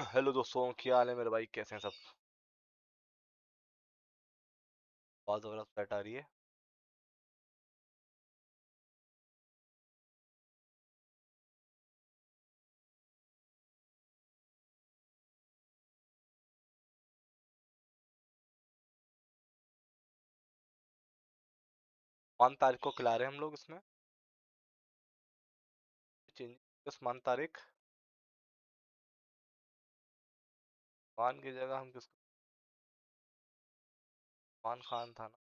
Hello दोस्तों, क्या हाल है मेरे भाई? कैसे हैं सब? आवाज वगैरह सेट आ रही है? मान तारीख को खिला रहे हैं हम लोग इसमें। चेंज। किस मान तारीख? मान की जगह हम किसको? मान खान था ना?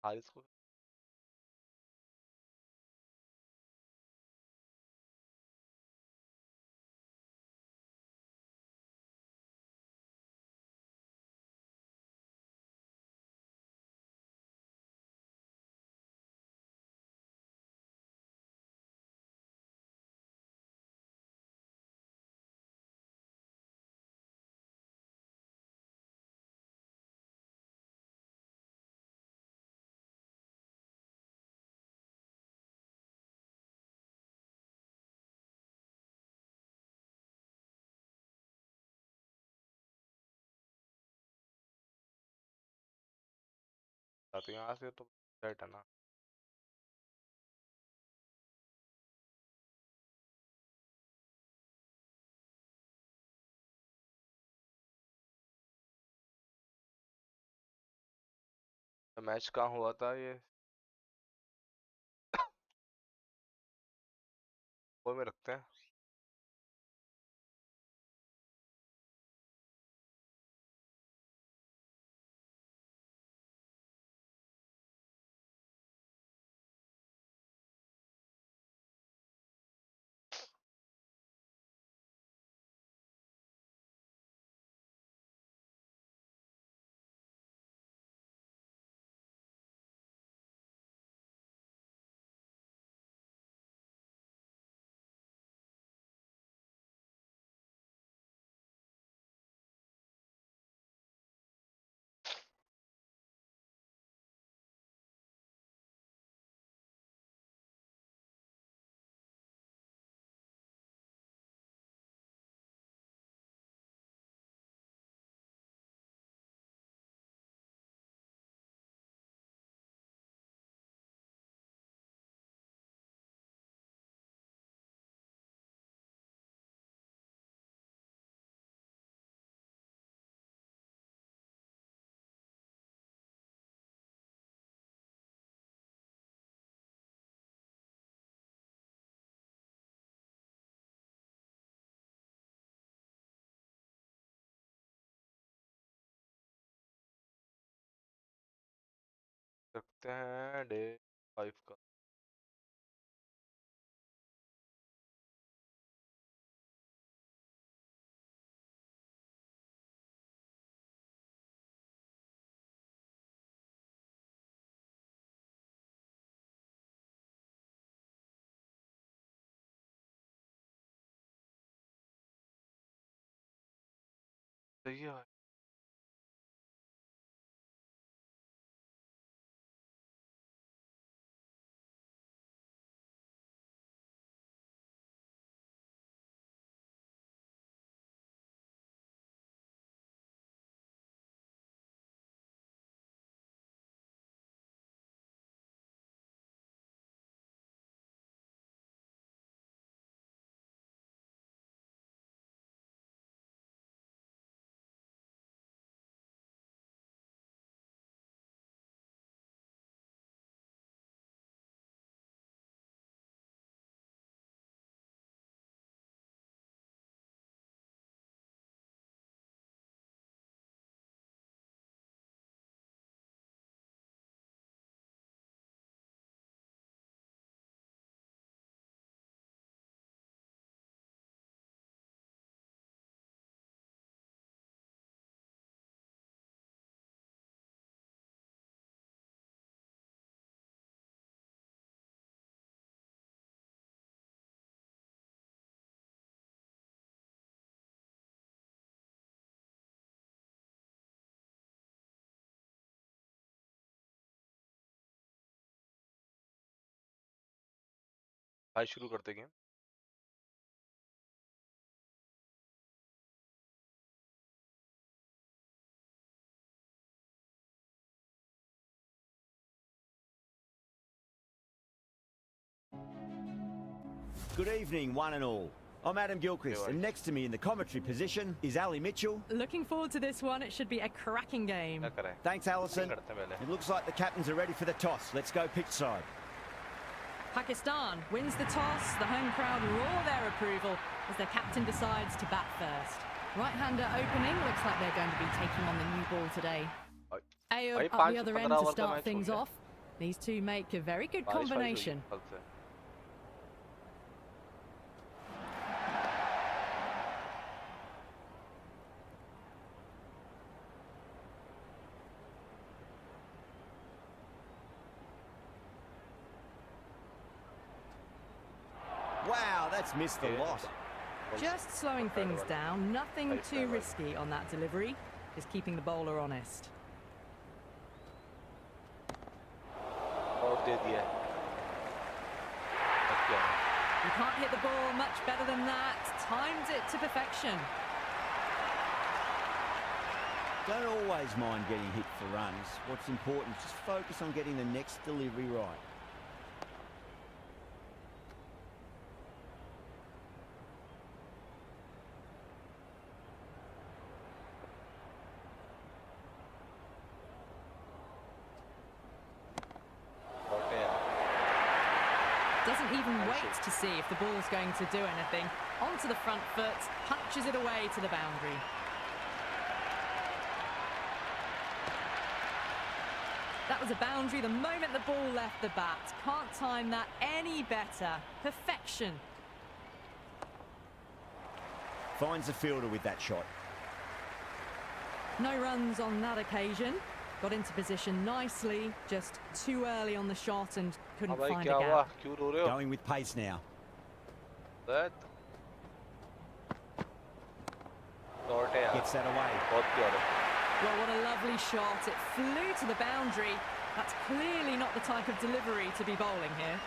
हारिस को। तो यहाँ से तो सेट है ना? तो मैच कहाँ हुआ था ये? वो में रखते हैं। रखते हैं डे 5 का। सही है भाई। भाई शुरू करते game. Good evening, one and all. I'm Adam Gilchrist, and next to me in the commentary position is Ali Mitchell. Looking forward to this one. It should be a cracking game. Thanks, Alison. It looks like the captains are ready for the toss. Let's go pitch side. Pakistan wins the toss. The home crowd roar their approval as their captain decides to bat first. Right-hander opening. Looks like they're going to be taking on the new ball today. Ayub up the other end to start things off. These two make a very good combination. Wow, that's missed the lot. Just slowing things down, nothing too risky on that delivery, just keeping the bowler honest. You can't hit the ball much better than that. Timed it to perfection. Don't always mind getting hit for runs. What's important is just focus on getting the next delivery right. Doesn't even wait to see if the ball's going to do anything. Onto the front foot, punches it away to the boundary. That was a boundary the moment the ball left the bat. Can't time that any better. Perfection. Finds the fielder with that shot. No runs on that occasion. Got into position nicely, just too early on the shot and couldn't find a gap. Going with pace now. Gets that away. Well, what a lovely shot. It flew to the boundary. That's clearly not the type of delivery to be bowling here.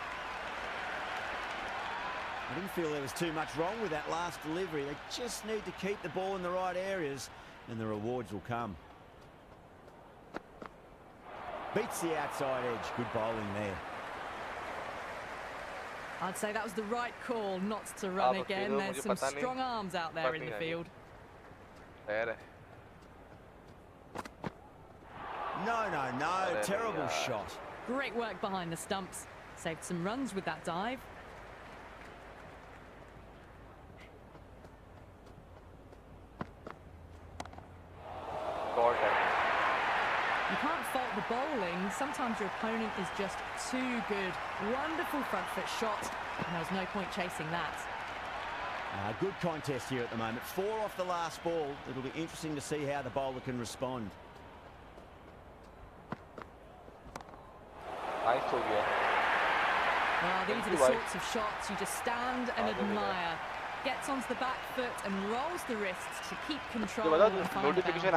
I didn't feel there was too much wrong with that last delivery. They just need to keep the ball in the right areas and the rewards will come. Beats the outside edge. Good bowling there. I'd say that was the right call not to run again. There's some strong arms out there in the field. No. Terrible shot. Great work behind the stumps. Saved some runs with that dive. You can't fault the bowling. Sometimes your opponent is just too good. Wonderful front foot shot, and there was no point chasing that. Good contest here at the moment. 4 off the last ball. It'll be interesting to see how the bowler can respond. Well, these are the sorts of shots you just stand and admire. Gets onto the back foot and rolls the wrists to keep control and find the boundary.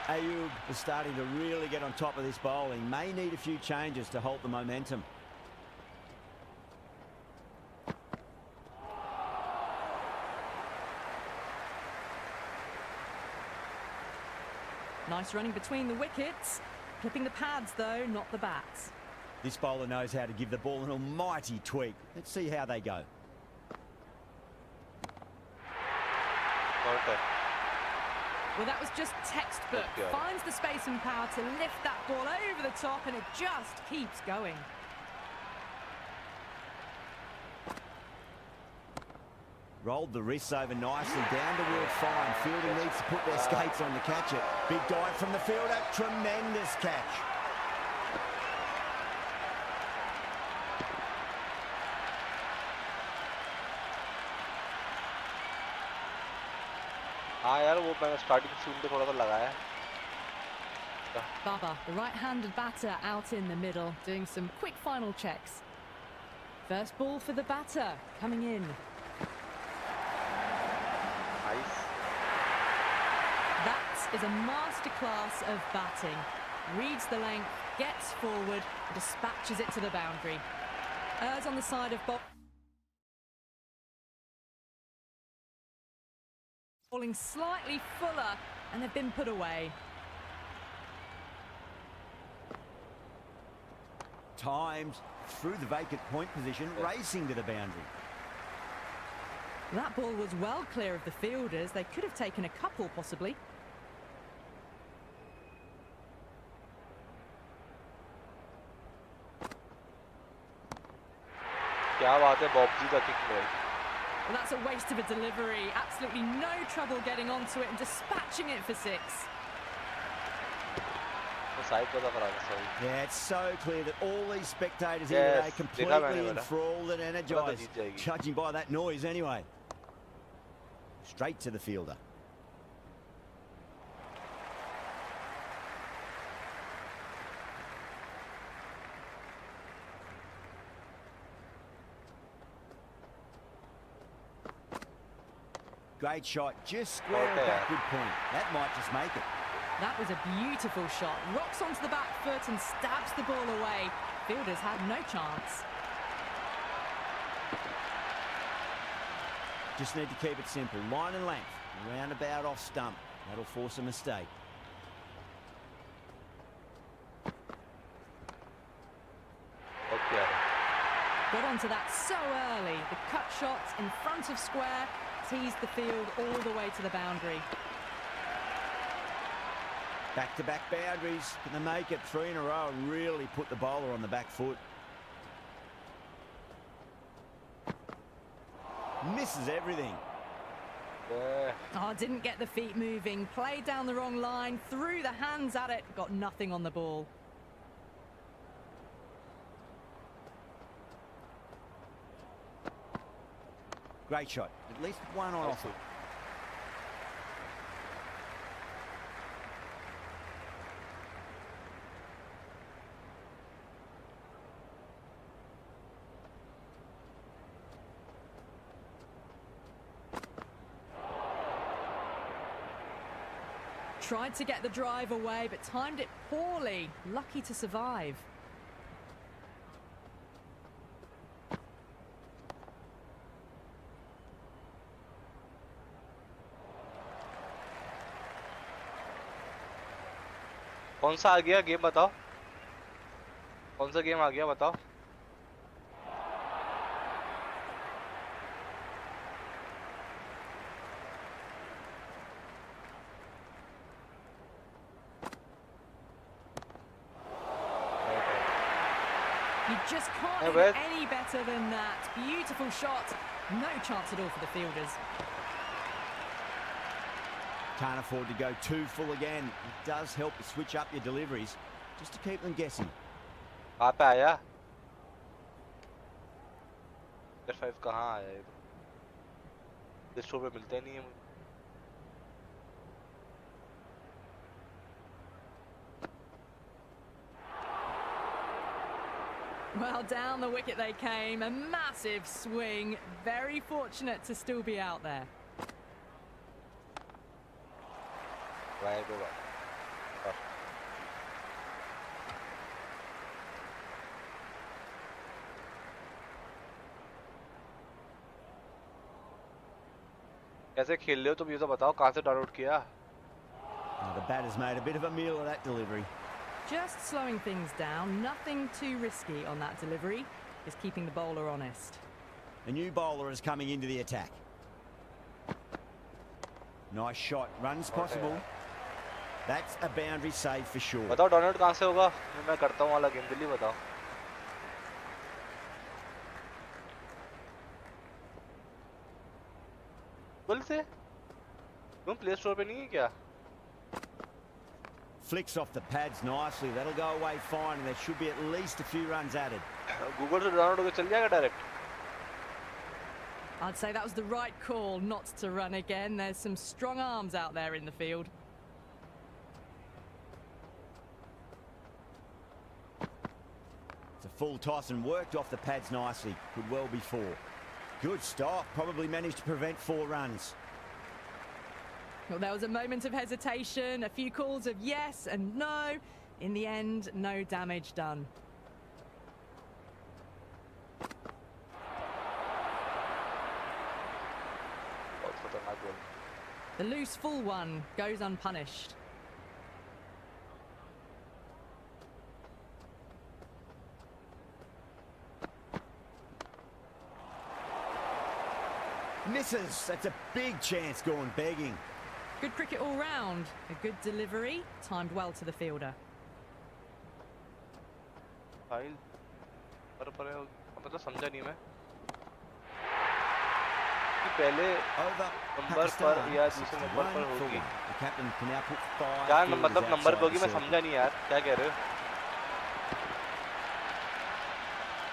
Ayub is starting to really get on top of this bowling. May need a few changes to halt the momentum. Nice running between the wickets. Clipping the pads though, not the bats. This bowler knows how to give the ball an almighty tweak. Let's see how they go. Well, that was just textbook. Finds the space and power to lift that ball over the top, and it just keeps going. Rolled the wrists over nicely, down toward fine. Fielding needs to put their skates on to catch it. Big dive from the fielder, tremendous catch. Baba, the right-handed batter, out in the middle, doing some quick final checks. First ball for the batter, coming in. That is a masterclass of batting. Reads the length, gets forward, dispatches it to the boundary. Errs on the side of bowling slightly fuller, and they've been put away. Timed through the vacant point position, racing to the boundary. That ball was well clear of the fielders. They could have taken a couple, possibly. क्या बात है बॉबजी का kick में. Well, that's a waste of a delivery. Absolutely no trouble getting onto it and dispatching it for 6. Yeah, it's so clear that all these spectators here today completely enthralled and energised, judging by that noise anyway. Straight to the fielder. Great shot, just square of backward point. That might just make it. That was a beautiful shot. Rocks onto the back foot and stabs the ball away. Fielders had no chance. Just need to keep it simple. Line and length. Roundabout off stump. That'll force a mistake. Okay. Got onto that so early. The cut shot in front of square teased the field all the way to the boundary. Back-to-back boundaries. Can they make it 3 in a row and really put the bowler on the back foot? Misses everything. Oh, didn't get the feet moving. Played down the wrong line. Threw the hands at it. Got nothing on the ball. Great shot. At least one on offer. Tried to get the drive away, but timed it poorly. Lucky to survive. कौन सा आ गया game बताओ. कौन सा game आ गया बताओ. You just can't hit any better than that. Beautiful shot. No chance at all for the fielders. Can't afford to go too full again. It does help to switch up your deliveries, just to keep them guessing. कहाँ पे आया? 5 कहाँ आया ये? इस show पे मिलते नहीं है मुझे. Well, down the wicket they came. A massive swing. Very fortunate to still be out there. Right over. कैसे खेल रहे हो तुम ये तो बताओ कहाँ से डाउनलोड किया? The batter's made a bit of a meal of that delivery. Just slowing things down. Nothing too risky on that delivery. Just keeping the bowler honest. A new bowler is coming into the attack. Nice shot. Runs possible. That's a boundary save for sure. बताओ download कहाँ से होगा? मैं करता हूँ वाला game जल्दी बताओ. बोल से? तुम प्ले स्टोर पे नहीं है क्या? Flicks off the pads nicely. That'll go away fine, and there should be at least a few runs added. Google से डाउनलोड होकर चल जाएगा direct. I'd say that was the right call not to run again. There's some strong arms out there in the field. It's a full toss and worked off the pads nicely. Could well be 4. Good stop. Probably managed to prevent 4 runs. Well, there was a moment of hesitation, a few calls of yes and no. In the end, no damage done. The loose full one goes unpunished. Misses. That's a big chance gone begging. Good cricket all round. A good delivery, timed well to the fielder. मतलब समझा नहीं मैं कि पहले number पर या दूसरे number पर होगी क्या मतलब नंबर पे होगी मैं समझा नहीं यार क्या कह रहे हो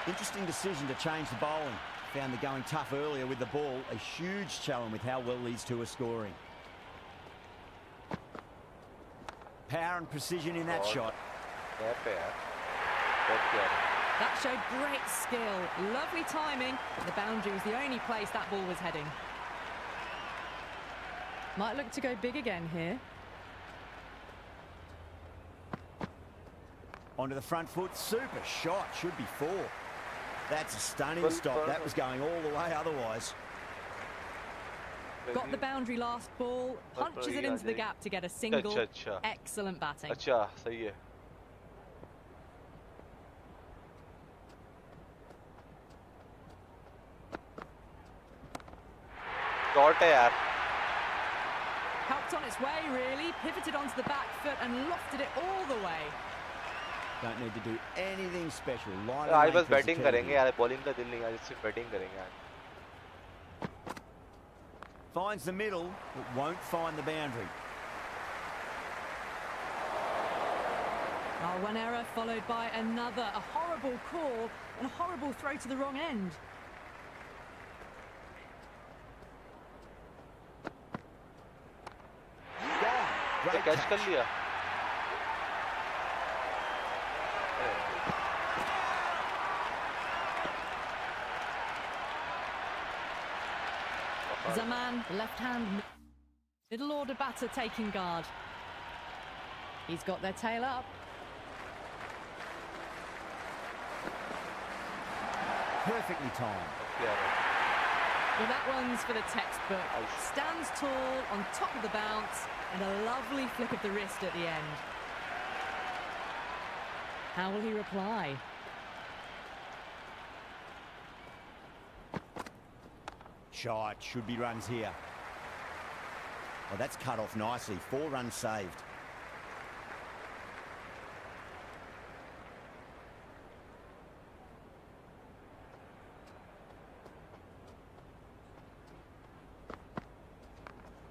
Interesting decision to change the bowling. Found the going tough earlier with the ball. A huge challenge with how well these two are scoring. Power and precision in that shot. That showed great skill, lovely timing. The boundary was the only place that ball was heading. Might look to go big again here. Onto the front foot, super shot, should be 4. That's a stunning stop, that was going all the way otherwise. Got the boundary last ball, punches it into the gap to get a single. Excellent batting. अच्छा सही है shot है यार Helped on its way really, pivoted onto the back foot and lofted it all the way. Don't need to do anything special. आज बस batting करेंगे यार bowling का दिल नहीं आज सिर्फ बैटिंग करेंगे आज Finds the middle, but won't find the boundary. Oh, one error followed by another. A horrible call and a horrible throw to the wrong end. Great catch कर लिया Zaman, left hand, middle order batter taking guard. He's got their tail up. Perfectly timed. Well, that one's for the textbook. Stands tall on top of the bounce and a lovely flick of the wrist at the end. How will he reply? Shot, should be runs here. Oh, that's cut off nicely. 4 runs saved.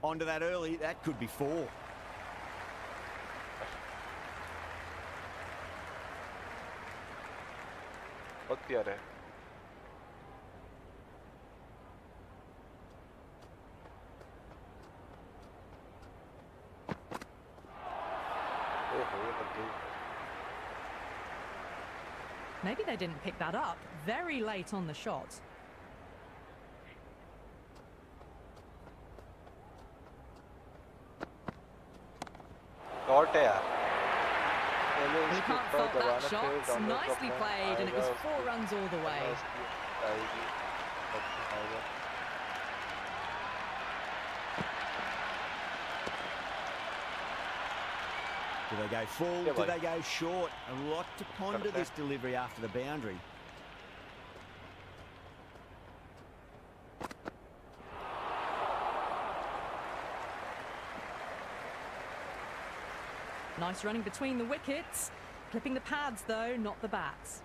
Onto that early, that could be 4. बहुत प्यार है Maybe they didn't pick that up. Very late on the shot. Shot है यार You can't fault that shot. Nicely played, and it was 4 runs all the way. Do they go full? Do they go short? A lot to ponder this delivery after the boundary. Nice running between the wickets. Clipping the pads though, not the bats.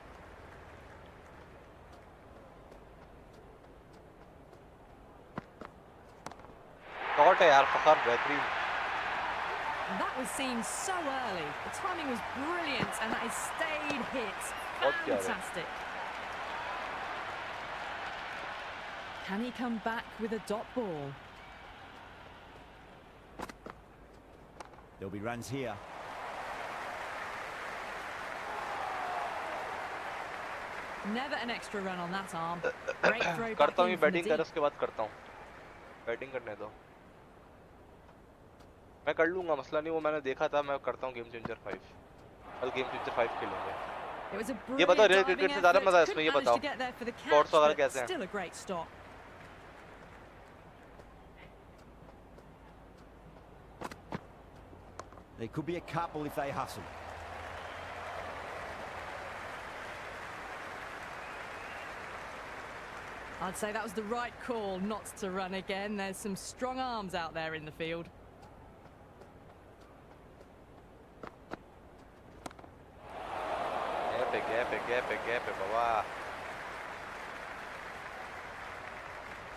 Shot है यार फखर बेहतरीन That was seen so early. The timing was brilliant and that is stayed hit. Fantastic. Can he come back with a dot ball? There'll be runs here. Never an extra run on that arm. Great throw back करता हूँ ये in from the batting कर deep. उसके बाद करता हूँ batting करने दो मैं कर लूँगा मसला नहीं वो मैंने देखा था मैं करता हूँ गेम चेंजर 5 कल गेम चेंजर 5 खेलेंगे It was a ये बताओ brilliant रियल diving क्रिकेट से ज़्यादा effort. मजा है इसमें ये Couldn't बताओ manage to get there for the catch, shots वगैरह but कैसे हैं still a great stop. There could be a couple if they hustle. I'd say that was the right call not to run again. There's some strong arms out there in the field. Gap, baba.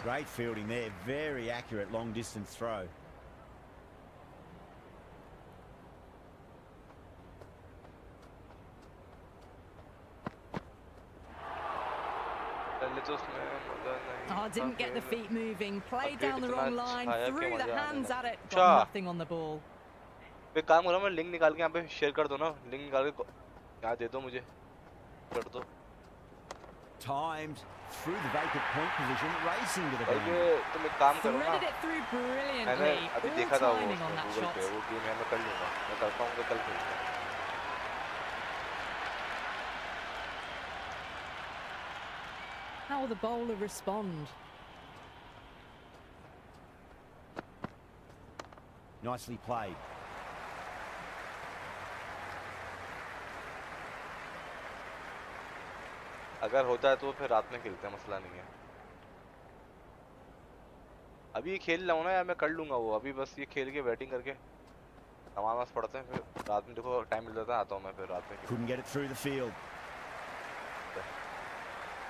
Great fielding there, very accurate long distance throw. Oh, didn't get the feet moving, played down the wrong line, threw the hands at it, got nothing on the ball. एक काम करो, मैं link निकाल के यहाँ पे share कर दो ना, लिंक निकाल के यहाँ दे दो मुझे, कर दो. Timed through the vacant point position, racing to the ball. तुम एक काम करो ना. Threaded it through brilliantly. अभी देखा था वो गूगल पे, वो गेम है, मैं कर लूँगा, मैं करता हूँ कि कल खेलूँगा. How will the bowler respond? Nicely played. अगर होता है तो फिर रात में खेलते हैं, मसला नहीं है. अभी ये खेल रहा हूँ ना यार, मैं कर लूँगा वो. अभी बस ये खेल के बैटिंग करके नमाज पढ़ते हैं, फिर रात में देखो टाइम मिल जाता है, आता हूँ मैं फिर रात में. Couldn't get it through the field.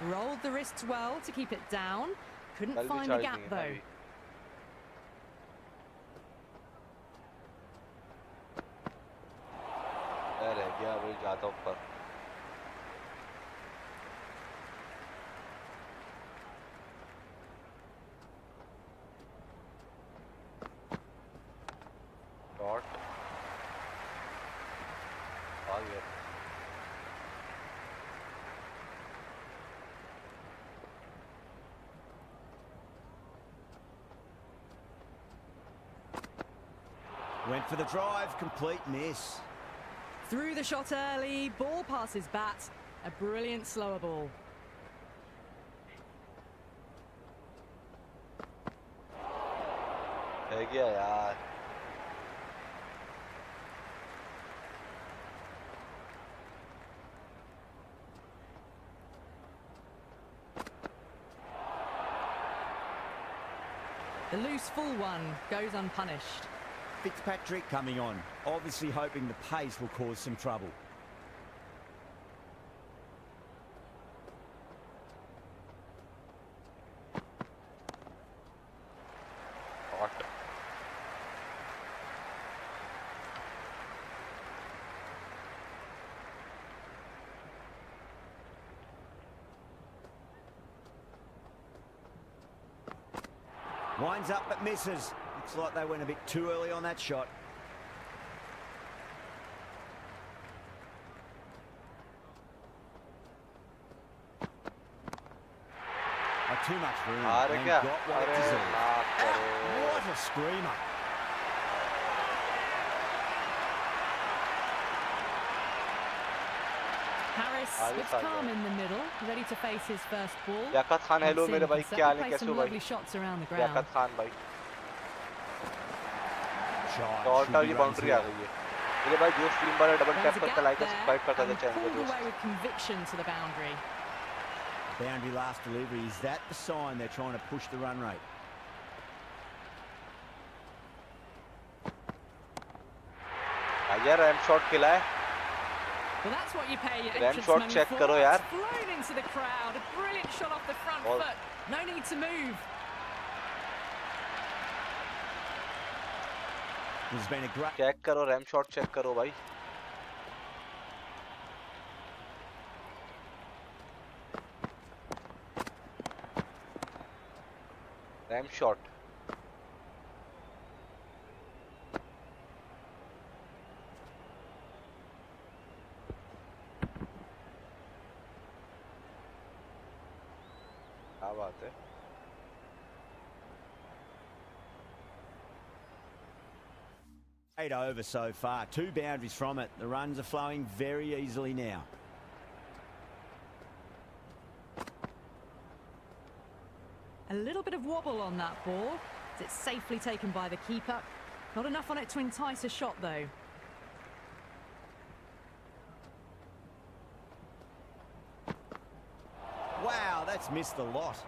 Rolled the wrists well to keep it down. Couldn't find the gap though. रह गया, वही जाता ऊपर. डॉट आ गया. Went for the drive, complete miss. Threw the shot early, ball past his bat, a brilliant slower ball. रह गया यार. The loose full one goes unpunished. Fitzpatrick coming on, obviously hoping the pace will cause some trouble. Hot. Winds up but misses. Looks like they went a bit too early on that shot. Too much room. And got what it deserved. What a screamer. Harris looks calm in the middle, ready to face his first ball. याकत Khan, hello मेरे भाई, क्या हाल है, कैसे हो भाई? Lovely shots around the ground. याकत Khan भाई. Shot और ये बाउंड्री आ गई है. मेरे भाई जो स्क्रीन पर डबल टैप करता लाइक और सब्सक्राइब करता था चैनल को दोस्त. Away with conviction to the boundary. Boundary last delivery. Is that the sign they're trying to push the run rate? यार रैम शॉट खेला है. Well, that's what you pay your ramp entrance shot money check for. करो यार. It's flown into the crowd. A brilliant shot off the front foot. No need to move. There's been a great. Check करो, ramp shot check करो भाई. Ramp shot. क्या बात है. Over so far, 2 boundaries from it. The runs are flowing very easily now. A little bit of wobble on that ball. It's safely taken by the keeper. Not enough on it to entice a shot though. Wow, that's missed the lot.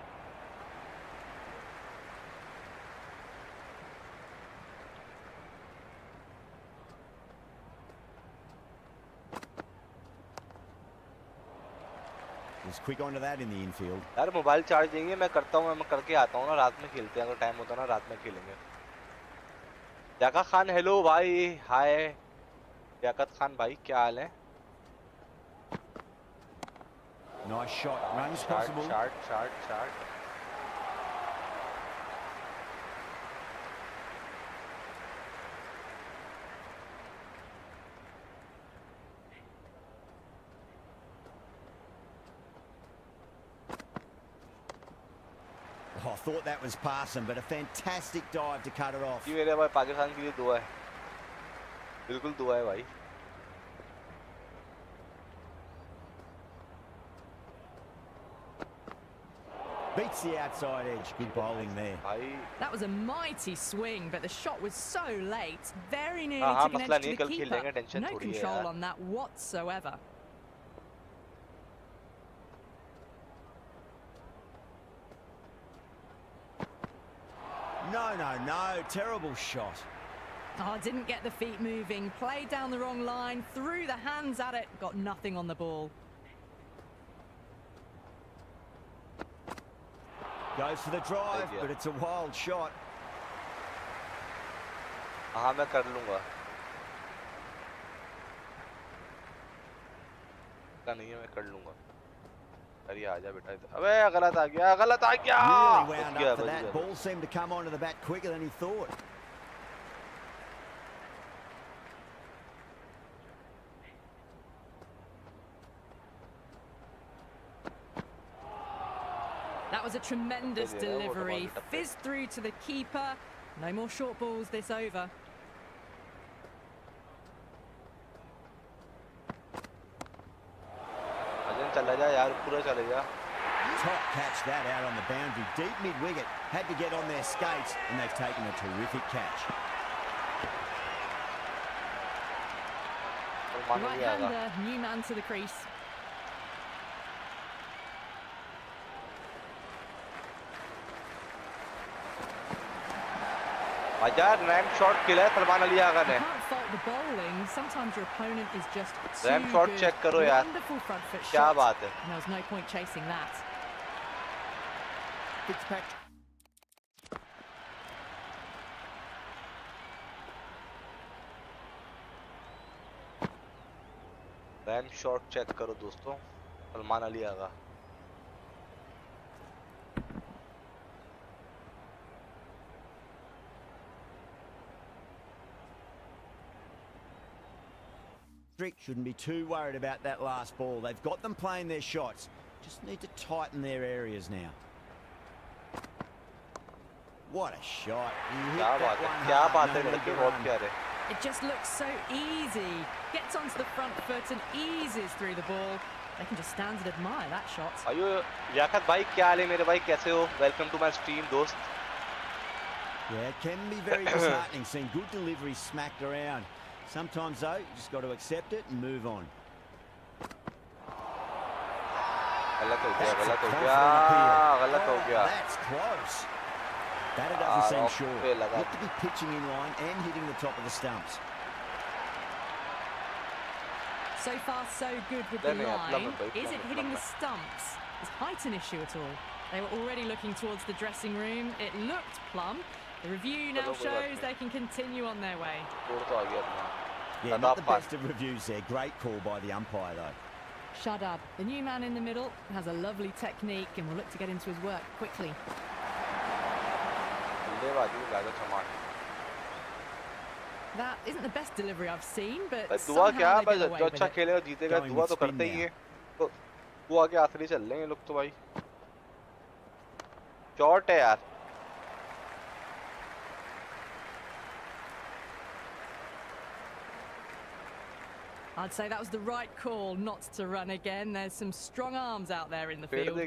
was quick onto that in the infield. यार mobile charge देंगे मैं करता हूँ मैं करके आता हूँ ना रात में खेलते हैं अगर टाइम होता ना रात में खेलेंगे याका खान हेलो भाई हाय याकत खान भाई क्या हाल है Nice shot, runs possible. Shot. Oh, I thought that was passing, but a fantastic dive to cut it off. ये मेरे भाई पाकिस्तान के लिए दुआ है बिल्कुल दुआ है भाई Beats the outside edge. Good bowling there. That was a mighty swing, but the shot was so late. Very nearly took an edge to the keeper. No control on that whatsoever. No. Terrible shot. Oh, didn't get the feet moving. Played down the wrong line. Threw the hands at it. Got nothing on the ball. Goes for the drive, but it's a wild shot. हाँ मैं कर लूँगा का नहीं है मैं कर लूँगा अरे आजा बेटा अबे गलत आ गया Really wound up for that. Ball seemed to come onto the bat quicker than he thought. That was a tremendous delivery. Fizzed through to the keeper. No more short balls this over. चला जा यार पूरा चले जा Top catch that out on the boundary, deep mid-wicket. Had to get on their skates, and they've taken a terrific catch. Right-hander, new man to the crease. RAM shot खेला है सलमान अली आगा ने Sometimes your opponent is just too ramp shot check करो यार क्या बात है There's no point chasing that. Ramp shot check करो दोस्तों Salman Ali Agha Shouldn't be too worried about that last ball. They've got them playing their shots. Just need to tighten their areas now. What a shot. It just looks so easy. Gets onto the front foot and eases through the ball. They can just stand and admire that shot. याकत भाई क्या हाल है मेरे भाई कैसे हो? Welcome to my stream दोस्त. Yeah, it can be very disheartening seeing good delivery smacked around. Sometimes though, you just got to accept it and move on. गलत हो गया That's close. Batter doesn't seem sure. Looked to be pitching in line and hitting the top of the stumps. So far so good with the line. Is it hitting the stumps? Is height an issue at all? They were already looking towards the dressing room. It looked plumb. The review now shows they can continue on their way. Yeah, not the best of reviews there. Great call by the umpire though. Shadab, the new man in the middle, has a lovely technique and will look to get into his work quickly. That isn't the best delivery I've seen, but somehow they get away with it. अच्छा खेलेगा जीतेगा दुआ तो करते ही हैं तो वो आगे आखिरी चल रहे हैं लोग तो भाई शॉट है यार I'd say that was the right call not to run again. There's some strong arms out there in the field.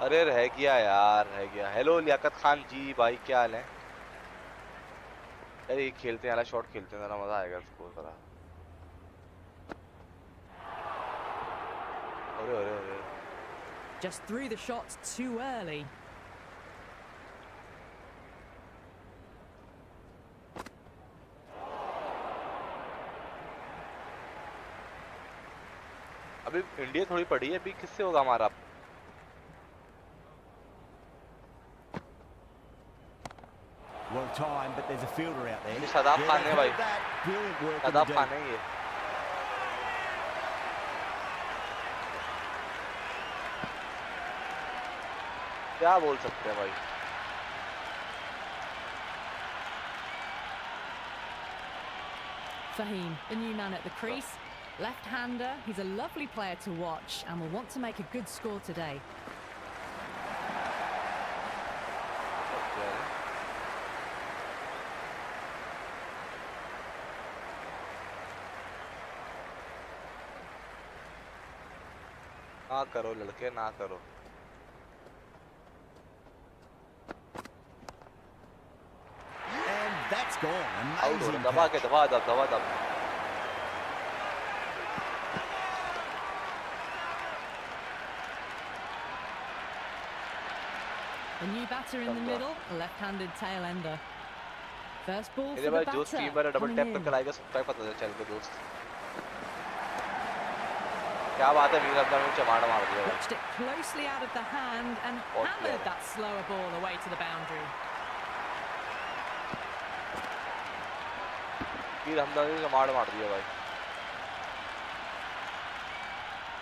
अरे रह गया यार रह गया हेलो लियाकत खान जी भाई क्या हाल है अरे खेलते हैं शॉट खेलते हैं जरा मजा आएगा इसको जरा अरे just threw the shots too early. अभी इंडिया थोड़ी पड़ी है, अभी किससे होगा हमारा? Well timed, but there's a fielder out there. ये शादाब खान है भाई, Brilliant work. शादाब खान है ये। क्या बोल सकते हैं भाई? Fahim, the new man at the crease. Left-hander, he's a lovely player to watch and will want to make a good score today. ना करो लड़के, ना करो। And that's gone. आउट हो, Amazing. दबा के दबा दब दबा दब। A new batter in the middle, a left-handed tail ender. First ball for मेरे the भाई batter. जो स्क्रीन पर डबल coming टैप in. करके लाएगा सबका पता चल चल के दोस्त। क्या बात है, वीर अब्दुल ने चमाड़ मार दिया। Watched it closely out of the hand and hammered that slower ball away to the boundary. वीर अब्दुल ने चमाड़ मार दिया भाई।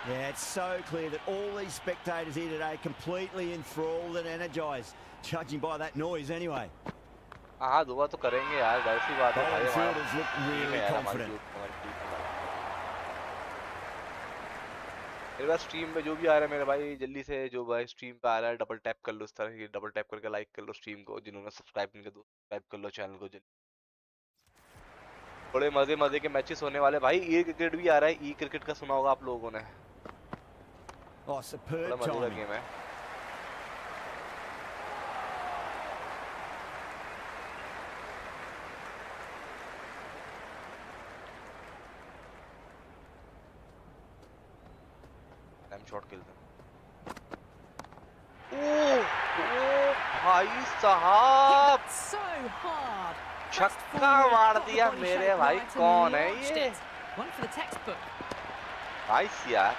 Yeah, it's so clear that all these spectators here today completely enthralled and energized, judging by that noise anyway. हाँ दुआ तो करेंगे यार, वैसी बात है भाई। Fielders look really confident. मेरे पास स्ट्रीम पे जो भी आ रहा है मेरे भाई, जल्दी से जो भाई स्ट्रीम पे आ रहा है डबल टैप कर लो, इस तरह की डबल टैप करके लाइक कर लो स्ट्रीम को। जिन्होंने सब्सक्राइब नहीं किया तो सब्सक्राइब कर लो चैनल को जल्दी। थोड़े मजे मजे के मैचेस होने वाले भाई। ई क्रिकेट भी आ रहा है, ई क्रिकेट का सुना होगा आप लोगों ने। Oh, superb बड़ा मजे का timing. गेम है। टाइम शॉट खेलते हैं। ओह भाई साहब, So hard. छक्का मार दिया मेरे भाई। कौन है ये? One for the textbook. Nice यार,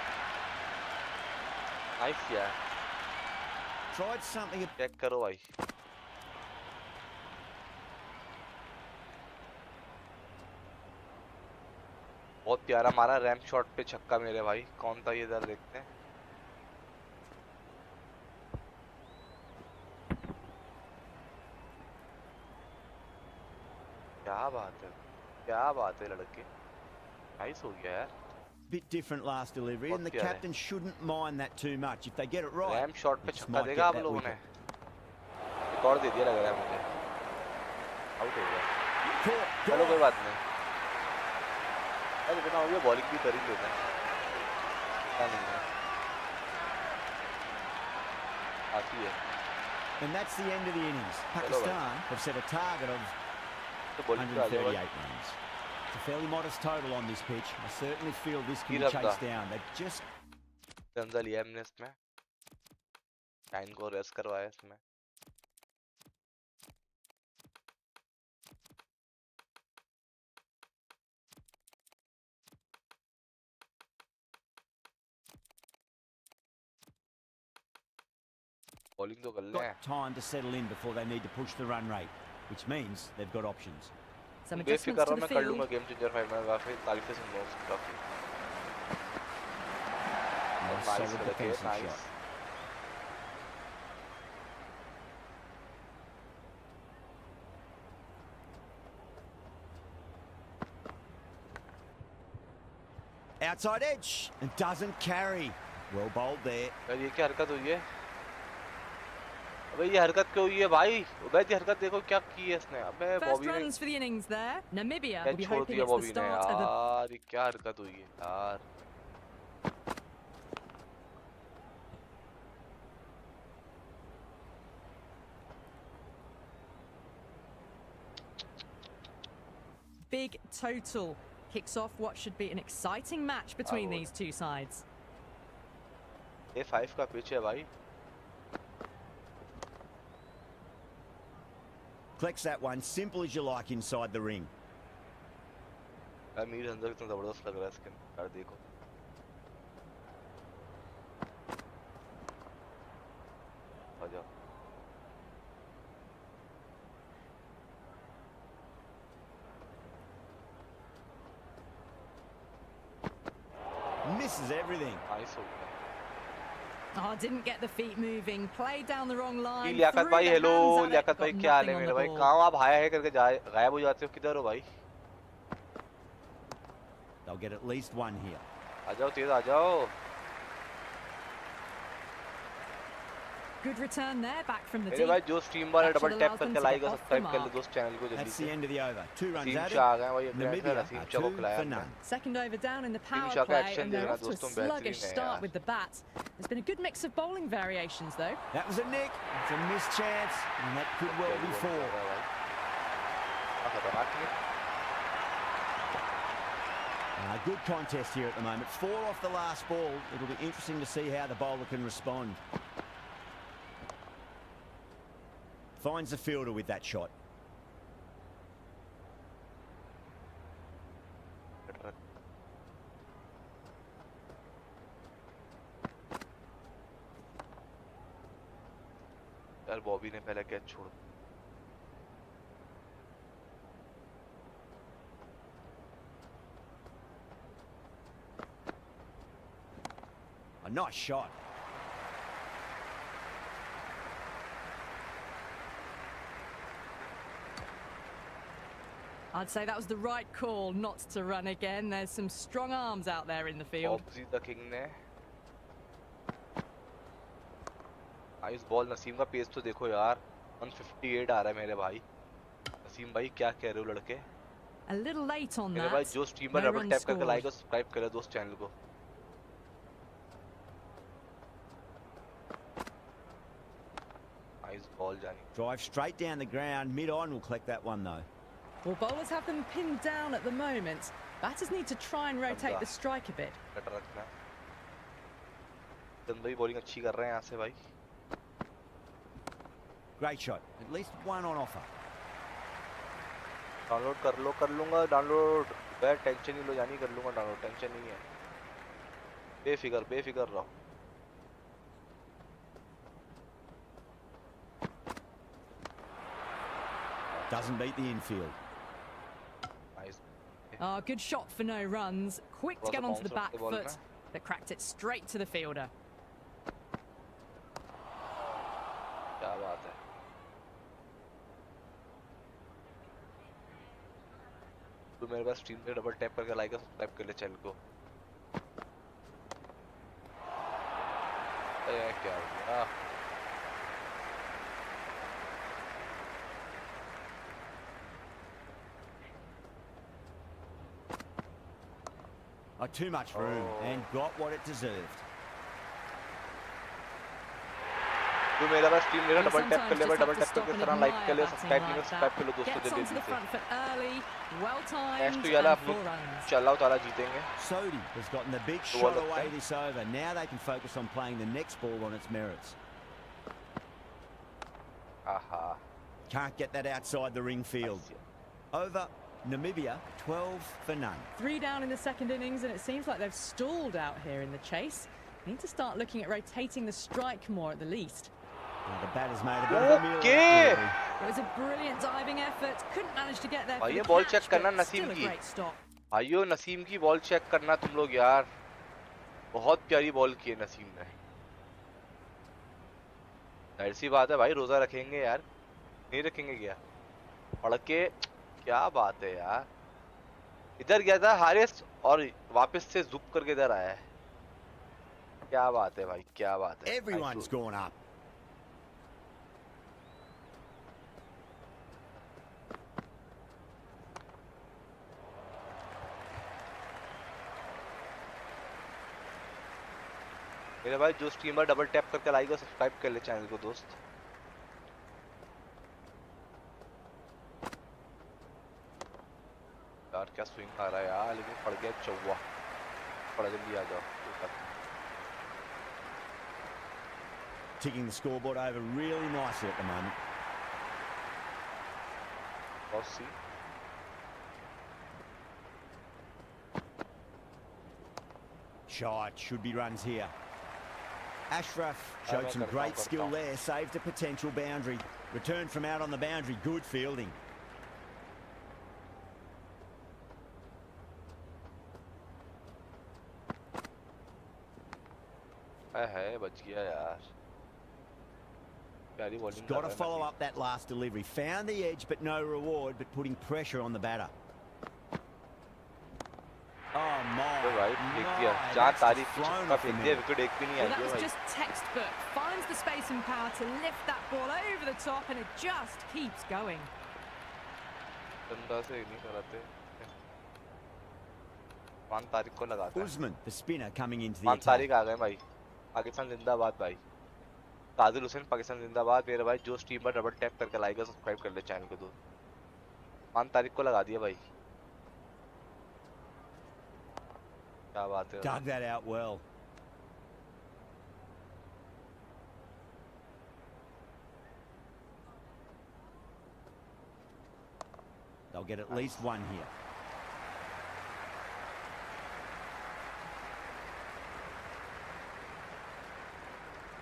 नाइस यार। Tried something. चेक करो भाई। बहुत प्यारा मारा रैंप शॉट पे छक्का मेरे भाई। कौन था ये, इधर देखते हैं। क्या बात है, क्या बात है लड़के, नाइस हो गया यार। Bit different last delivery, and the captain shouldn't mind that too much. If they get it right, ramp shot पे छक्का देगा आप लोगों ने। रिकॉर्ड दे दिया लग रहा है मुझे। आउट हो गया, चलो कोई बात नहीं। अरे बिना हो गया, बॉलिंग भी कर ही लेते हैं, क्या नहीं है, काफी है। And that's the end of the innings. Pakistan have set a target of 138 runs. It's a fairly modest total on this pitch. I certainly feel this can be chased down. They've just गंजा लिया हमने इसमें, shine को rest करवाया इसमें। Bowling तो कर ले। got time to settle in before they need to push the run rate, which means they've got options. Some adjustments to the मैं कर field. लूंगा गेम चेंजर 5 में, काफी तारीफें सुन रहा हूँ काफी। Solid defensive shot. Outside edge and doesn't carry. Well bowled there. यार ये क्या हरकत हुई है? अबे ये हरकत क्यों हुई है भाई? अबे ये हरकत देखो क्या की है इसने। अबे बॉबी ने runs for the innings there. Namibia will be छोड़ hoping दिया it's the बॉबी ने start of a यार। ये क्या हरकत हुई है यार। big total. Kicks off what should be an exciting match between these two sides. ये 5 का पिच है भाई। Collects that one, simple as you like inside the ring. यार मीर अंदर कितना जबरदस्त लग रहा है इसके यार, देखो Misses everything. Nice. Oh, didn't get the feet moving. Played down the wrong line. Liaquat भाई, हेलो लियाकत भाई, क्या हाल है मेरे भाई? कहाँ आप हाय हाय करके गायब हो जाते हो? किधर हो भाई? They'll get at least one here. आ जाओ, तेज आ जाओ. Good return there, back from the मेरे deep. भाई जो स्ट्रीम वाले डबल टैप करके लाइक और सब्सक्राइब कर ले दोस्त चैनल को जल्दी That's the से. end of the over. 2 runs added. आ गए भाई, Namibia नसीम are शाह को 2 खिलाया for हमने. none. Second over down in the power Shah का play, action and they're देखना off to a दोस्तों, sluggish बेहतरीन है start यार. with the bat. There's been a good mix of bowling variations, though. That was a nick. It's a missed chance, and that could well be 4. Good contest here at the moment. 4 off the last ball. It'll be interesting to see how the bowler can respond. Finds the fielder with that shot. यार बॉबी ने पहले catch छोड़. A nice shot. I'd say that was the right call not to run again. There's some strong arms out there in the field. ऑब्जी the king ने. इस ball Naseem का pace तो देखो यार, 158 आ रहा है मेरे भाई. नसीम भाई क्या कह रहे हो लड़के? A little late on मेरे that. भाई जो स्ट्रीम पर डबल टैप करके लाइक और सब्सक्राइब करे दोस्त चैनल को. Nice ball जानी. Drive straight down the ground. Mid-on will collect that one though. Well, bowlers have them pinned down at the moment. Batters need to try and rotate the strike a bit. Cut रखना. चंद भाई bowling अच्छी कर रहे हैं यहाँ से भाई. Great shot. At least one on offer. Download कर लूँगा डाउनलोड. मैं टेंशन नहीं लो जानी, कर लूँगा डाउनलोड, टेंशन नहीं है. बेफिक्र रहो. Doesn't beat the infield. Nice. Good shot for no runs. Quick to get onto the back foot, but cracked it straight to the fielder. क्या बात है. तो मेरे पास स्ट्रीम पे डबल टैप करके लाइक और सब्सक्राइब कर ले चैनल को. अरे क्या हो गया? Too much room and got what it deserved. तो मेरा पास स्ट्रीम मेरा डबल टैप कर ले, मैं डबल टैप करके इस तरह लाइक कर ले, सब्सक्राइब नहीं कर सब्सक्राइब कर लो दोस्तों जल्दी से. मैच तो यार आप लोग चला उतारा जीतेंगे. Sodhi has gotten the big shot away this over. Now they can focus on playing the next ball on its merits. Aha. Can't get that outside the ring field. Over. Namibia 12 for none. 3 down in the second innings, and it seems like they've stalled out here in the chase. Need to start looking at rotating the strike more at the least. Well, the batter's made a bit of a meal. It was a brilliant diving effort. Couldn't manage to get there for the ball catch, check करना but Naseem still a की. great stop. भाइयों नसीम की ball check करना तुम लोग यार. बहुत प्यारी बॉल की है नसीम ने. जाहिर सी बात है भाई, रोजा रखेंगे यार, नहीं रखेंगे क्या? पढ़ के क्या बात है यार. इधर गया था हारिस और वापस से जुक करके इधर आया है. क्या बात है भाई, क्या बात है. Everyone's gone up. मेरे भाई जो स्ट्रीमर डबल टैप करके लाइक और सब्सक्राइब कर ले चैनल को दोस्त. यार क्या स्विंग आ रहा है यार, लेकिन पड़ गया चौवा. पड़ा जल्दी आ जाओ. Ticking the scoreboard over really nicely at the moment. Bossy. Shot, should be runs here. Ashraf showed some great skill there, saved a potential boundary. Return from out on the boundary, good fielding. ये बच गया यार. प्यारी bowling. Got to follow up that last delivery. Found the edge, but no reward. But putting pressure on the batter. Oh my! That was just textbook. Finds the space and power to lift that ball over the top, and it just keeps going. Usman, the spinner, coming into the attack. 5 तारीख आ गए भाई. पाकिस्तान जिंदाबाद भाई. कादिर हुसैन पाकिस्तान जिंदाबाद. मेरे भाई जो stream पर डबल टैप करके लाइक और सब्सक्राइब कर ले चैनल को. 5 तारीख को लगा दिया भाई. क्या बात है. Dug that out well. They'll get at least one here.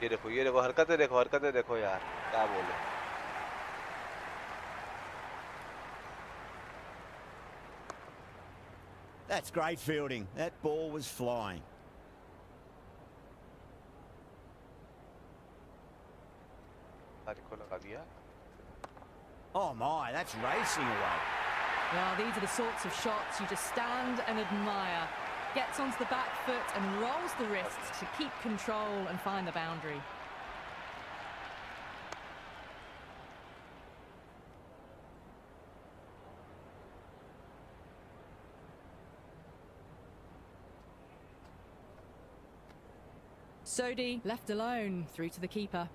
ये देखो हरकतें देखो यार. क्या बोले. That's great fielding. That ball was flying. Oh my, that's racing away. Well, these are the sorts of shots you just stand and admire. Gets onto the back foot and rolls the wrists to keep control and find the boundary. Sodhi left alone through to the keeper.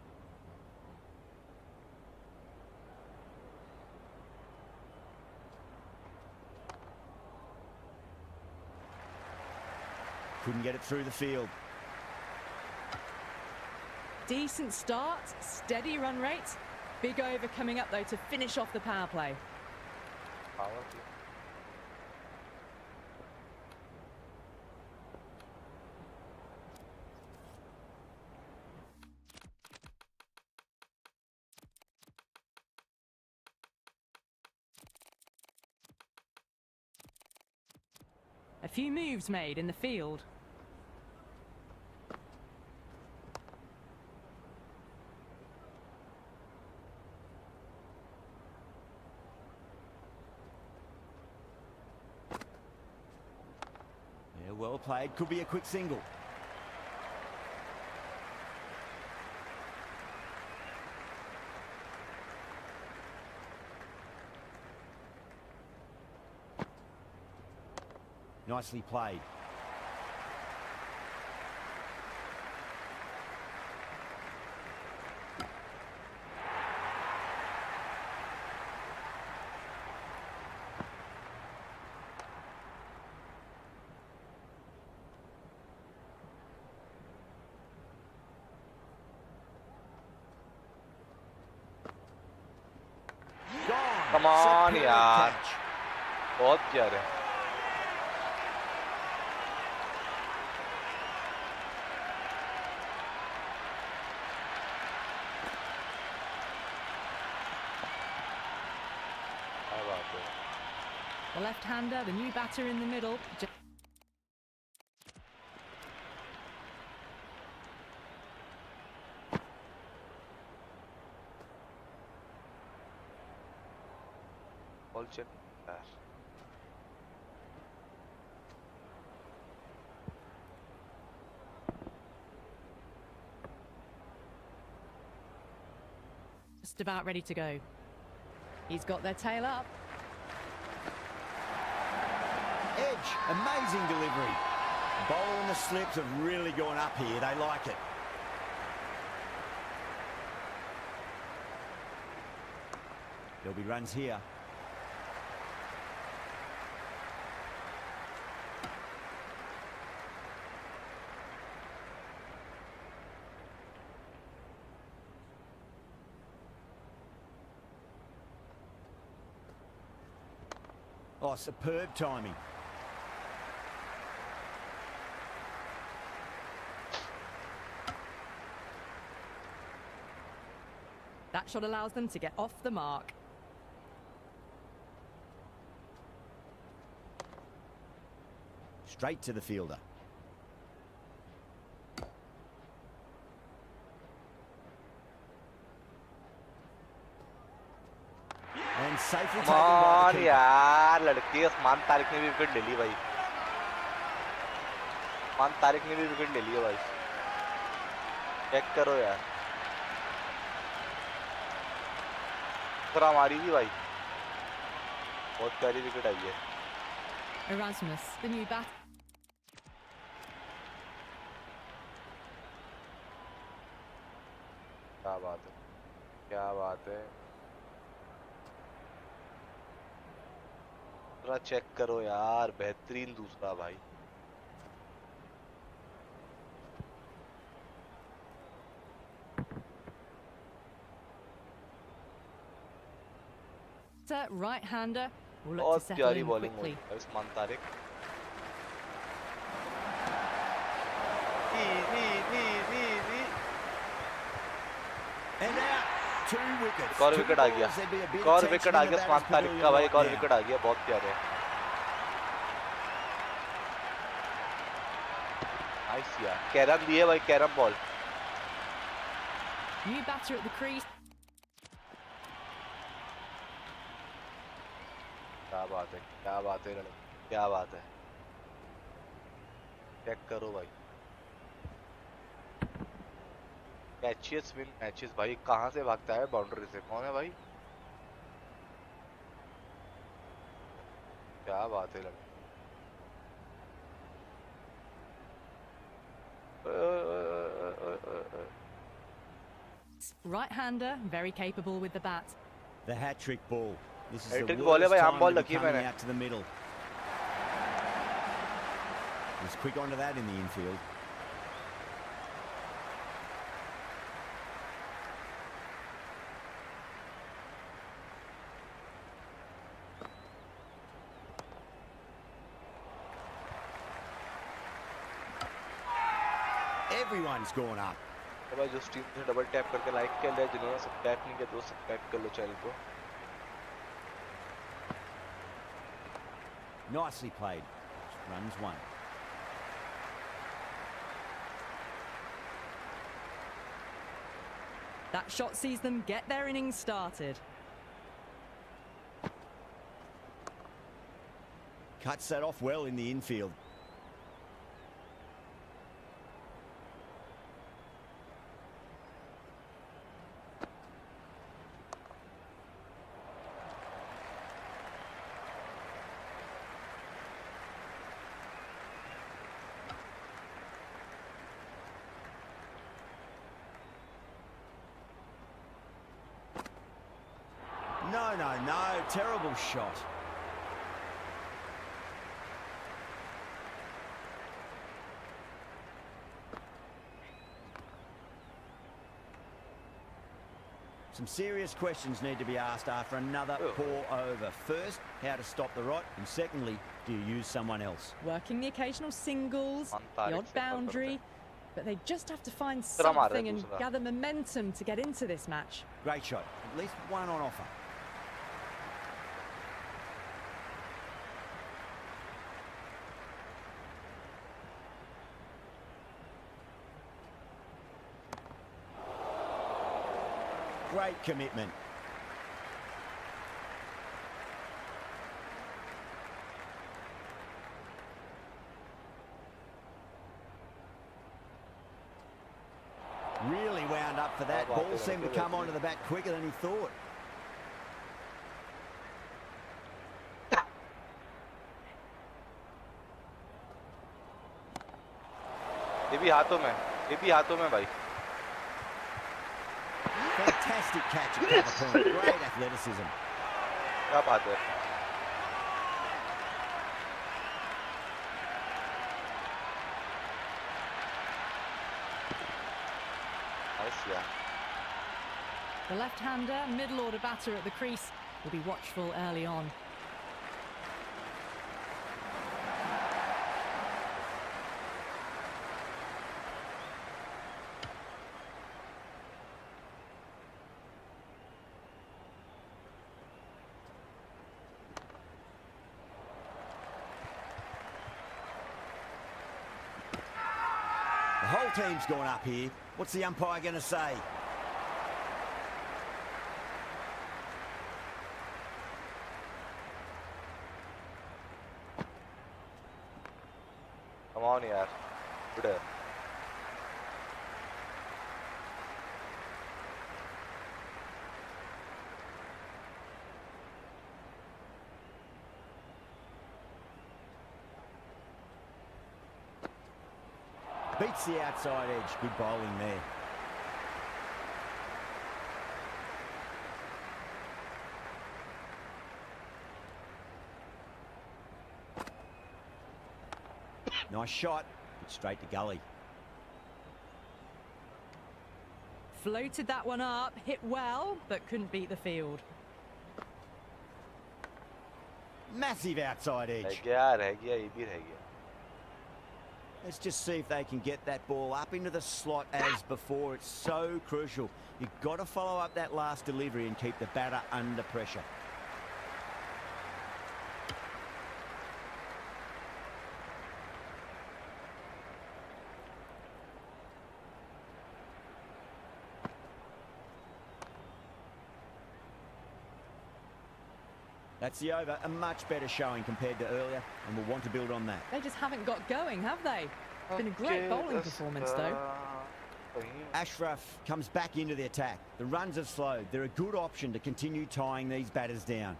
Couldn't get it through the field. Decent start, steady run rate. Big over coming up though to finish off the power play. A few moves made in the field. Yeah, well played. Could be a quick single. Nicely played. Come on, यार. बहुत प्यारे है. The left-hander, the new batter in the middle. Ball check. Just about ready to go. He's got their tail up. Edge, amazing delivery. The bowler and the slips have really gone up here. They like it. There'll be runs here. Oh, superb timing. That shot allows them to get off the mark. Straight to the fielder. and safely taken मान by the keeper. यार लड़के उस्मान तारिक ने भी wicket ले ली भाई उस्मान तारिक ने भी wicket ले लिया भाई चेक करो यार पूरा मारी थी भाई बहुत प्यारी विकेट आई है Erasmus, the new bat. क्या बात है क्या बात है पूरा चेक करो यार बेहतरीन दूसरा भाई Right-hander will look to settle in quickly. Usman Tariq And out, 2 wickets. और विकेट आ गया उस्मान तारिक का भाई एक और विकेट आ गया बहुत प्यारे नाइस यार कैरम भी है भाई carrom ball New batter at the crease. क्या बात है लड़के क्या बात है चेक करो भाई कैचियस विन मैचेस भाई कहाँ से भागता है बाउंड्री से कौन है भाई क्या बात है लड़के Right-hander, very capable with the bat. The hat-trick ball. This is the Hat-trick worst ball है भाई आम time बॉल to be रखी है coming मैंने out to the middle. He's quick onto that in the infield. Everyone's gone up. तो भाई जो stream से डबल टैप करके लाइक कर ले जिन्होंने सब्सक्राइब नहीं किया तो सब्सक्राइब कर लो चैनल को Nicely played. Runs 1. That shot sees them get their innings started. Cuts that off well in the infield. No, terrible shot. Some serious questions need to be asked after another poor over. First, how to stop the rot, and secondly, do you use someone else? Working the occasional singles, the odd boundary, but they just have to find something and gather momentum to get into this match. Great shot. At least one on offer. Great commitment. Really wound up for that. Ball seemed to come onto the bat quicker than he thought. ये भी हाथों में भाई Fantastic catch at cover point. Great athleticism. क्या बात है nice yeah. The left-hander, middle-order batter at the crease, will be watchful early on. The whole team's gone up here. What's the umpire going to say? Come on यार. Good. Beats the outside edge. Good bowling there. Nice shot, but straight to gully. Floated that one up, hit well, but couldn't beat the field. Massive outside edge. रह गया, ये भी रह गया. Let's just see if they can get that ball up into the slot as before. It's so crucial. You've got to follow up that last delivery and keep the batter under pressure. That's the over. A much better showing compared to earlier, and we'll want to build on that. They just haven't got going, have they? Been a great bowling performance, though. Ashraf comes back into the attack. The runs have slowed. They're a good option to continue tying these batters down.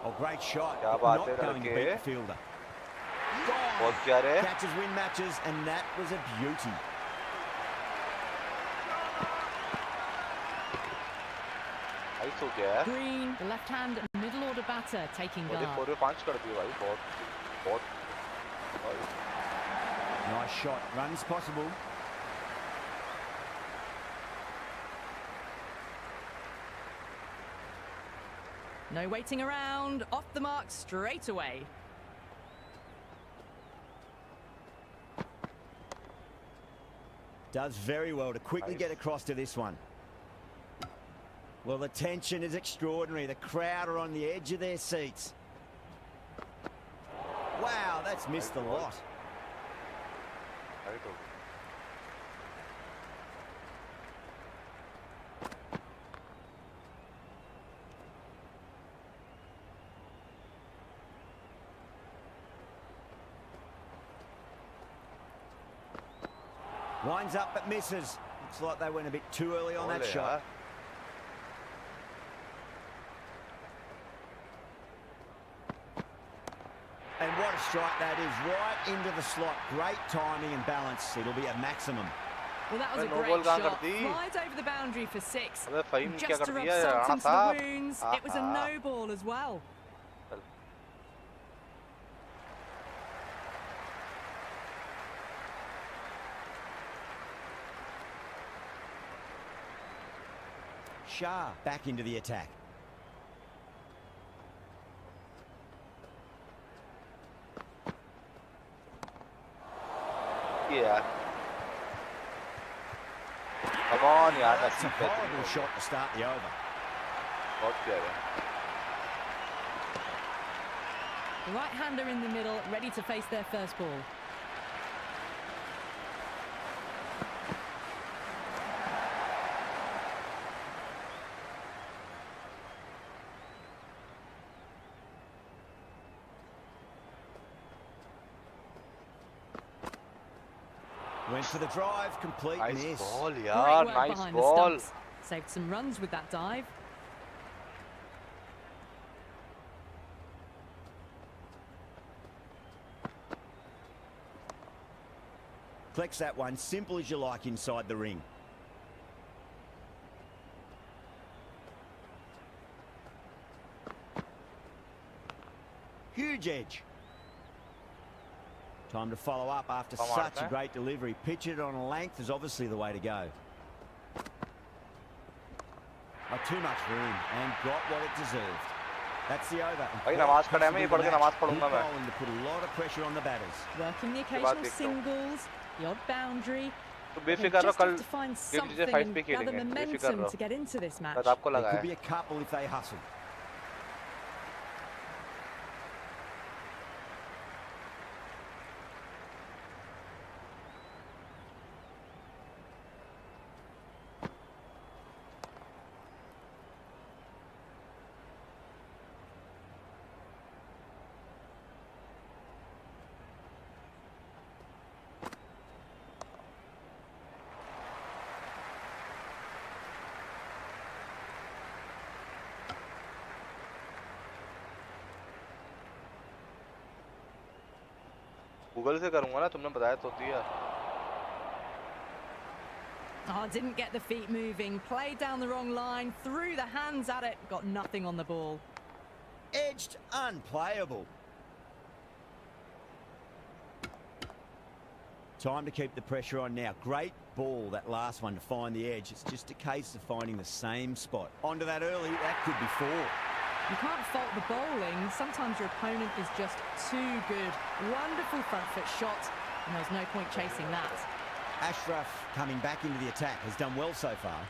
Oh, great shot. But not going to beat the fielder. Catches win matches, and that was a beauty. Green, the left-hand middle order batter, taking guard. Nice shot. Runs possible. No waiting around. Off the mark straight away. Does very well to quickly get across to this one. Well, the tension is extraordinary. The crowd are on the edge of their seats. Wow, that's missed the lot. Winds up but misses. Looks like they went a bit too early on that shot. And what a strike that is, right into the slot. Great timing and balance. It'll be a maximum. Well, that was a great shot. Right over the boundary for 6. Just to rub salt into the wounds. It was a no ball as well. Shah back into the attack. Yeah. Come on, yeah. That's a horrible shot to start the over. The right-hander in the middle, ready to face their first ball. Went for the drive, complete nice miss. Ball, Great yaar, work nice behind ball. the stumps. Saved some runs with that dive. Collects that one, simple as you like inside the ring. Huge edge. Time to follow up after such a great delivery. Pitch it on a length is obviously the way to go. Not too much room and got what it deserved. That's the over. भाई नमाज पढ़े मैं ये पढ़ के नमाज पढ़ूंगा मैं. Bowling to put a lot of pressure on the batters. Working the occasional singles, the odd boundary. तो बेफिक्र रहो कल to find something something and पे gather खेलेंगे. momentum to get into this match. आपको लगा There है. could be a couple if they hustle. Google से करूंगा ना, तुमने बताया तो दिया. Oh, didn't get the feet moving, played down the wrong line, threw the hands at it, got nothing on the ball. Edged, unplayable. Time to keep the pressure on now. Great ball, that last one, to find the edge. It's just a case of finding the same spot. Onto that early, that could be 4. You can't fault the bowling. Sometimes your opponent is just too good. Wonderful front foot shot, and there's no point chasing that. Ashraf, coming back into the attack, has done well so far.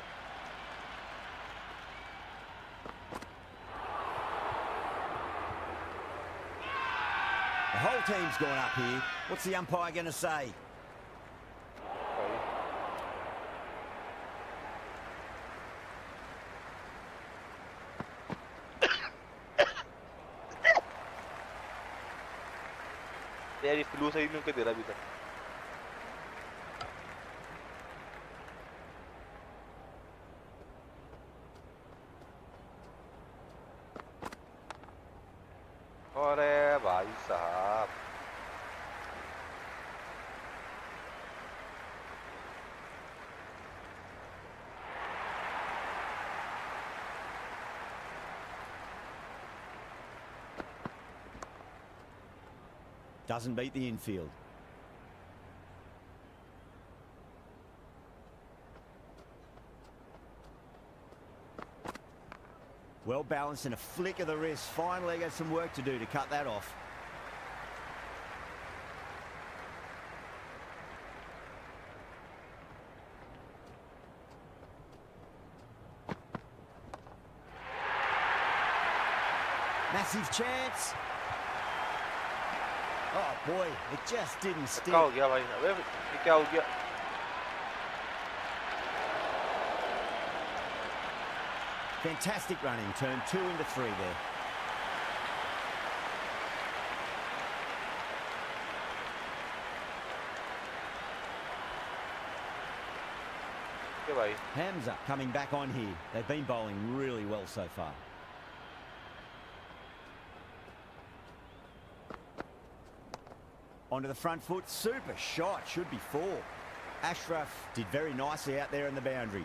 The whole team's gone up here. What's the umpire going to say? यार ये flu सही नहीं दे रहा अभी तक. अरे भाई साहब, Doesn't beat the infield. Well balanced and a flick of the wrist. Finally got some work to do to cut that off. Massive chance. Oh boy, it just didn't stick. क्या हो गया भाई? अबे ये क्या हो गया? Fantastic running, turned 2 into 3 there. Okay, bhai. Hamza coming back on here. They've been bowling really well so far. Onto the front foot, super shot, should be 4. Ashraf did very nicely out there in the boundary.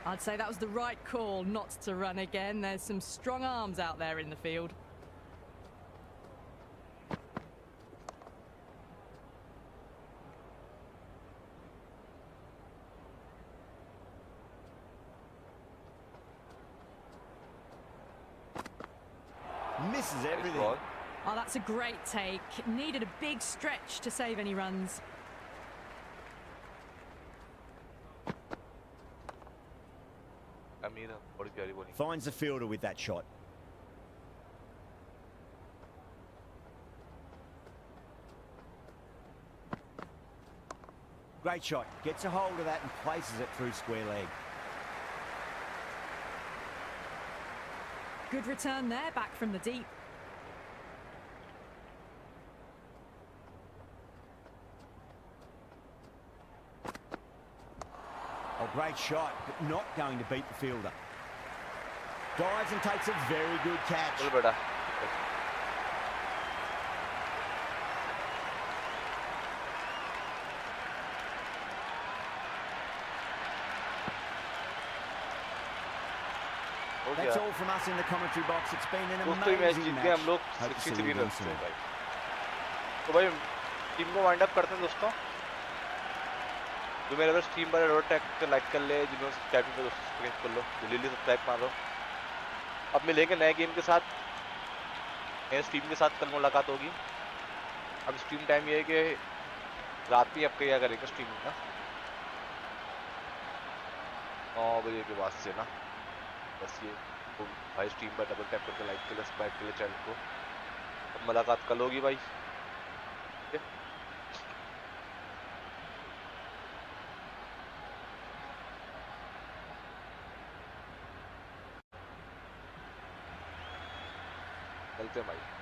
I'd say that was the right call not to run again. There's some strong arms out there in the field. Misses everything. Oh, that's a great take. Needed a big stretch to save any runs. Finds the fielder with that shot. Great shot. Gets a hold of that and places it through square leg. Good return there, back from the deep. Oh, great shot, but not going to beat the fielder. Dives and takes a very good catch. That's all from us in the commentary box. It's been an amazing match. हम लोग 63 run से भाई. तो भाई team को wind up करते हैं दोस्तों. जो मेरे पास टीम पर रोड टैग को लाइक कर ले, जिन्होंने सब्सक्राइब नहीं किया सब्सक्राइब कर लो, जल्दी सब्सक्राइब मारो. अब मिलेंगे नए गेम के साथ, नए स्ट्रीम के साथ. कल मुलाकात होगी. अब स्ट्रीम टाइम ये है कि रात में आपका क्या करेगा स्ट्रीम का 9 बजे के बाद से ना. बस ये तो भाई स्ट्रीम पर डबल टैप करके लाइक कर ले, सब्सक्राइब कर ले चैनल को. अब मुलाकात कल होगी भाई. चलते हैं भाई.